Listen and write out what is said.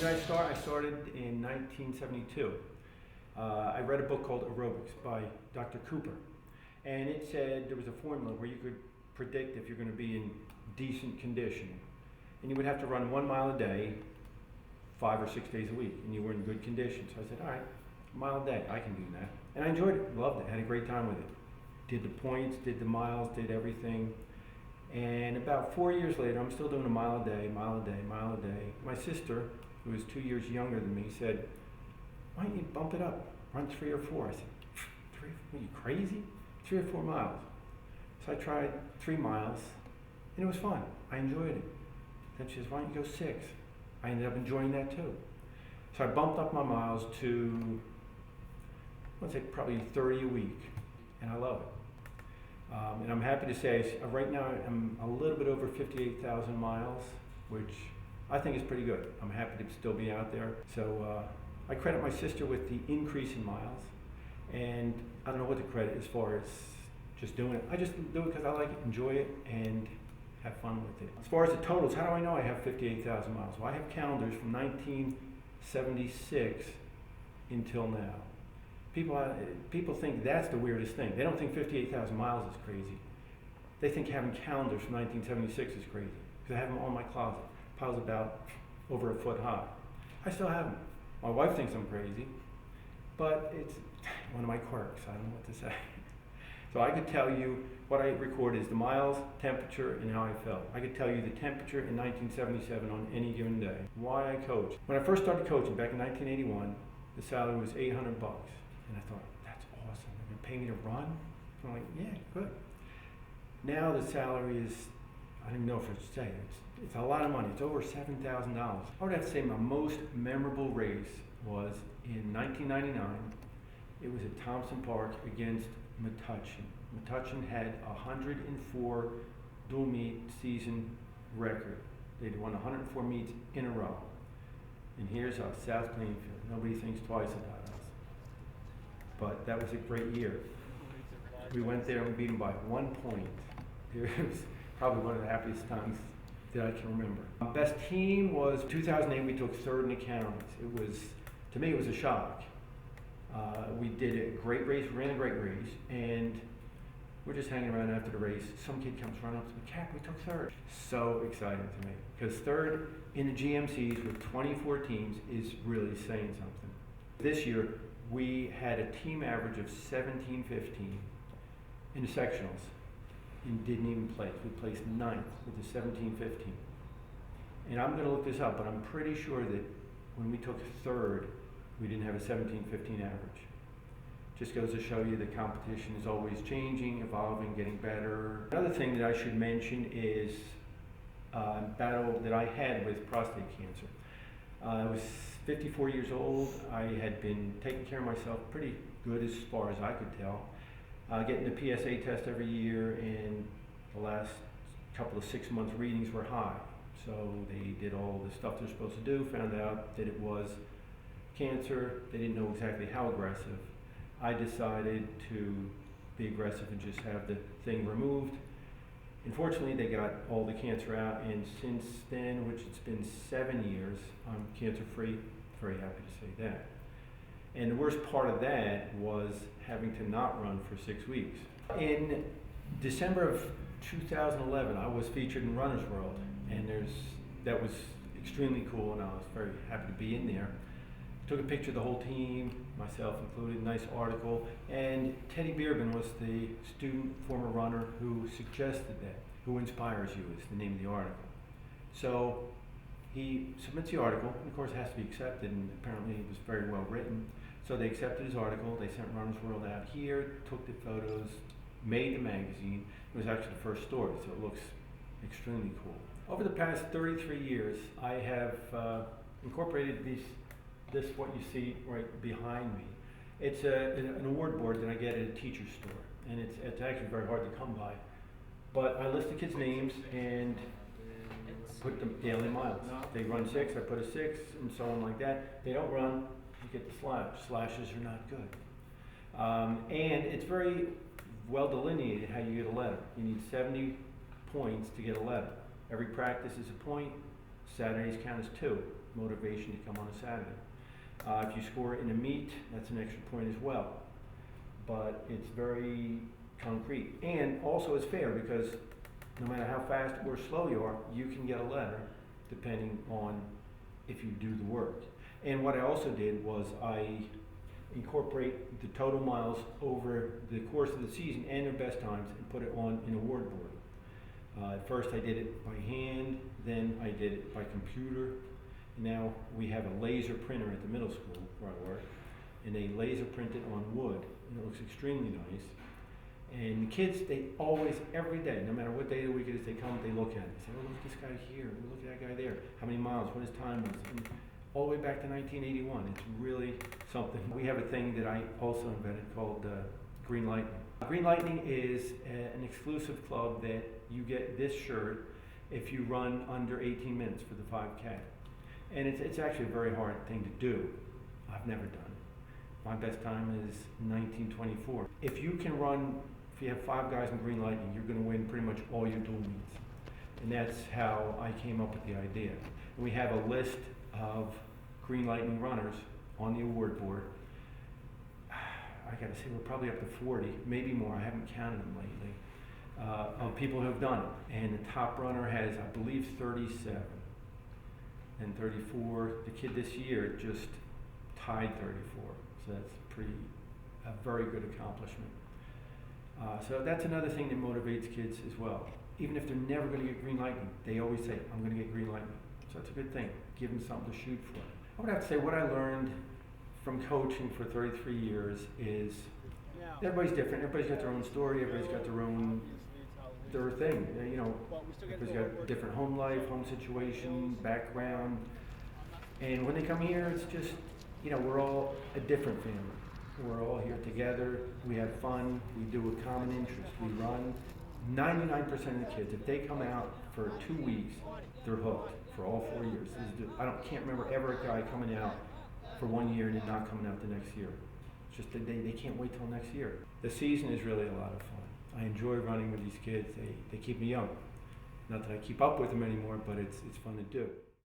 did I start? I started in 1972. I read a book called Aerobics by Dr. Cooper, and it said there was a formula where you could predict if you're going to be in decent condition, and you would have to run 1 mile a day, 5 or 6 days a week, and you were in good condition. So I said, all right, a mile a day, I can do that. And I enjoyed it, loved it, had a great time with it. Did the points, did the miles, did everything. And about 4 years later, I'm still doing a mile a day, mile a day, mile a day. My sister, who was 2 years younger than me, said, why don't you bump it up, run 3 or 4? I said, 3? Are you crazy? 3 or 4 miles. So I tried 3 miles, and it was fun. I enjoyed it. Then she says, why don't you go 6? I ended up enjoying that too. So I bumped up my miles to, let's say, probably 30 a week, and I love it. And I'm happy to say, right now I'm a little bit over 58,000 miles, which I think is pretty good. I'm happy to still be out there. So I credit my sister with the increase in miles, and I don't know what to credit as far as just doing it. I just do it because I like it, enjoy it, and have fun with it. As far as the totals, how do I know I have 58,000 miles? Well, I have calendars from 1976 until now. People think that's the weirdest thing. They don't think 58,000 miles is crazy. They think having calendars from 1976 is crazy, because I have them all in my closet. Piles about over a foot high. I still have them. My wife thinks I'm crazy, but it's one of my quirks. I don't know what to say. So I could tell you what I record is the miles, temperature, and how I felt. I could tell you the temperature in 1977 on any given day. Why I coached. When I first started coaching back in 1981, the salary was $800. And I thought, that's awesome. They're going to pay me to run? I'm like, yeah, good. Now the salary is, I don't even know if I should say it. It's a lot of money. It's over $7,000. I would have to say my most memorable race was in 1999. It was at Thompson Park against Metuchen. Metuchen had a 104 dual meet season record. They'd won 104 meets in a row. And here's us, South Plainfield. Nobody thinks twice about us. But that was a great year. We went there and we beat them by 1 point. It was probably one of the happiest times that I can remember. Best team was 2008. We took 3rd in the counties. It was, to me, it was a shock. We did a great race, ran a great race, and we're just hanging around after the race. Some kid comes running up to me, Cap, we took 3rd. So exciting to me, because 3rd in the GMCs with 24 teams is really saying something. This year, we had a team average of 17-15 in the sectionals and didn't even place. We placed 9th with the 17-15. And I'm going to look this up, but I'm pretty sure that when we took 3rd, we didn't have a 17-15 average. Just goes to show you the competition is always changing, evolving, getting better. Another thing that I should mention is a battle that I had with prostate cancer. I was 54 years old. I had been taking care of myself pretty good as far as I could tell. Getting the PSA test every year, and the last couple of 6 months readings were high. So they did all the stuff they're supposed to do, found out that it was cancer. They didn't know exactly how aggressive. I decided to be aggressive and just have the thing removed. Unfortunately, they got all the cancer out, and since then, which it's been 7 years, I'm cancer-free. Very happy to say that. And the worst part of that was having to not run for 6 weeks. In December of 2011, I was featured in Runner's World, and that was extremely cool, and I was very happy to be in there. Took a picture of the whole team, myself included, nice article, and Teddy Beerman was the student, former runner, who suggested that. Who inspires you is the name of the article. So he submits the article, and of course it has to be accepted, and apparently it was very well written. So they accepted his article, they sent Runner's World out here, took the photos, made the magazine. It was actually the first story, so it looks extremely cool. Over the past 33 years, I have incorporated this what you see right behind me. It's an award board that I get at a teacher's store, and it's actually very hard to come by. But I list the kids' names and put the daily miles. They run 6, I put a 6, and so on like that. They don't run, you get the slash. Slashes are not good. And it's very well delineated how you get a letter. You need 70 points to get a letter. Every practice is a point. Saturdays count as 2. motivation to come on a Saturday. If you score in a meet, that's an extra point as well. But it's very concrete. And also it's fair because no matter how fast or slow you are, you can get a letter depending on if you do the work. And what I also did was I incorporate the total miles over the course of the season and their best times and put it on an award board. At first I did it by hand, then I did it by computer. Now we have a laser printer at the middle school where I work, and they laser print it on wood, and it looks extremely nice. And the kids, they always, every day, no matter what day of the week it is, they come, they look at it. They say, oh, look at this guy here, look at that guy there, how many miles, what his time was. And all the way back to 1981. It's really something. We have a thing that I also invented called Green Lightning. Green Lightning is an exclusive club that you get this shirt if you run under 18 minutes for the 5K. And it's actually a very hard thing to do. I've never done it. My best time is 1924. If you can run, if you have 5 guys in Green Lightning, you're going to win pretty much all your dual meets. And that's how I came up with the idea. And we have a list of Green Lightning runners on the award board. I gotta say, we're probably up to 40, maybe more. I haven't counted them lately, of people who have done it. And the top runner has, I believe, 37 and 34. The kid this year just tied 34, so that's a very good accomplishment. So that's another thing that motivates kids as well. Even if they're never going to get Green Lightning, they always say, I'm going to get Green Lightning. So it's a good thing. Give them something to shoot for. I would have to say what I learned from coaching for 33 years is everybody's different. Everybody's got their own story. Everybody's got their thing. You know, everybody's got a different home life, home situation, background. And when they come here, it's just, you know, we're all a different family. We're all here together. We have fun. We do a common interest. We run. 99% of the kids, if they come out for 2 weeks, they're hooked for all 4 years. Can't remember ever a guy coming out for 1 year and then not coming out the next year. It's just that they can't wait till next year. The season is really a lot of fun. I enjoy running with these kids. They keep me young. Not that I keep up with them anymore, but it's fun to do.